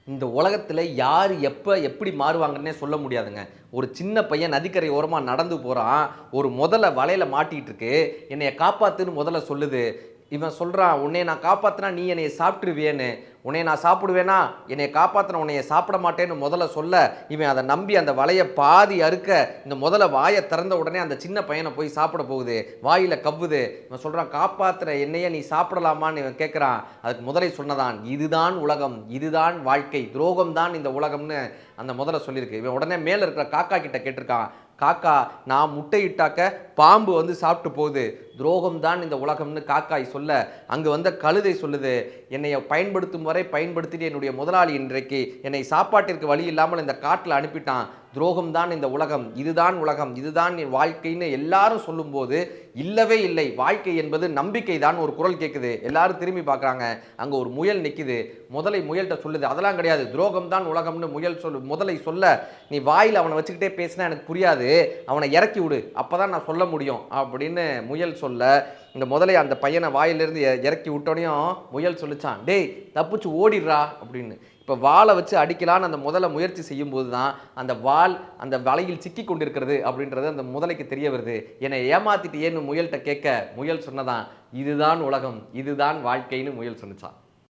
இந்த உலகத்துல யாரு எப்ப எப்படி மாறுவாங்கன்னே சொல்ல முடியாதுங்க. ஒரு சின்ன பையன் நதிக்கரை ஓரமா நடந்து போறான். ஒரு முதல வலையில மாட்டிட்டு இருக்கு. என்னைய காப்பாத்துன்னு முதல சொல்லுது. இவன் சொல்றான், "உன்னைய நான் காப்பாத்துனா நீ என்னைய சாப்பிட்டுருவியேன்னு." "உன்னைய நான் சாப்பிடுவேனா? என்னைய காப்பாத்துன உன்னைய சாப்பிட மாட்டேன்னு" முதல சொல்ல, இவன் அத நம்பி அந்த வலைய பாதி அறுக்க, இந்த முதல வாய திறந்த உடனே அந்த சின்ன பையன போய் சாப்பிட போகுது. வாயில கவ்வுது. இவன் சொல்றான், "காப்பாத்துற என்னைய நீ சாப்பிடலாமான்னு?" இவன் கேட்கிறான். அதுக்கு முதலை சொன்னதாம், "இதுதான் உலகம், இதுதான் வாழ்க்கை, துரோகம் தான் இந்த உலகம்னு" அந்த முதல சொல்லியிருக்கு. இவன் உடனே மேல இருக்கிற காக்கா கிட்ட கேட்டிருக்கான். "காக்கா, நான் முட்டையிட்டாக்க பாம்பு வந்து சாப்பிட்டு போகுது. துரோகம் தான் இந்த உலகம்னு" காக்காய் சொல்ல, அங்கு வந்த கழுதை சொல்லுது, "என்னைய பயன்படுத்தும் வரை பயன்படுத்திட்டு என்னுடைய முதலாளி இன்றைக்கு என்னை சாப்பாட்டிற்கு வழி இல்லாமல் இந்த காட்டில் அனுப்பிட்டான். துரோகம் தான் இந்த உலகம், இதுதான் உலகம், இதுதான் என் வாழ்க்கைன்னு எல்லாரும் சொல்லும்போது, இல்லவே இல்லை, வாழ்க்கை என்பது நம்பிக்கை தான் ஒரு குரல் கேட்குது. எல்லாரும் திரும்பி பார்க்குறாங்க. அங்கே ஒரு முயல் நிற்குது. முதலை முயல்கிட்ட சொல்லுது, "அதெல்லாம் கிடையாது, துரோகம் தான் உலகம்னு" முதலை சொல்ல, "நீ வாயில் அவனை வச்சுக்கிட்டே பேசினா எனக்கு புரியாது, அவனை இறக்கி விடு, அப்பதான் நான் சொல்ல முடியும்" அப்படின்னு முயல் சொல்ல, இந்த முதலை அந்த பையனை வாயிலிருந்து இறக்கி விட்டோனையும் முயல் சொல்லிச்சான், "டேய், தப்பிச்சு ஓடிடுறா" அப்படின்னு. இப்போ வாளை வச்சு அடிக்கலான்னு அந்த முதலை முயற்சி செய்யும்போது தான் அந்த வாள் அந்த வலையில் சிக்கி கொண்டிருக்கிறது அப்படின்றது அந்த முதலைக்கு தெரிய வருது. என்னை ஏமாத்திட்டு ஏன்னு முயல்கிட்ட கேட்க, முயல் சொன்னதான், "இதுதான் உலகம், இதுதான் வாழ்க்கைன்னு" முயல் சொன்னிச்சான்.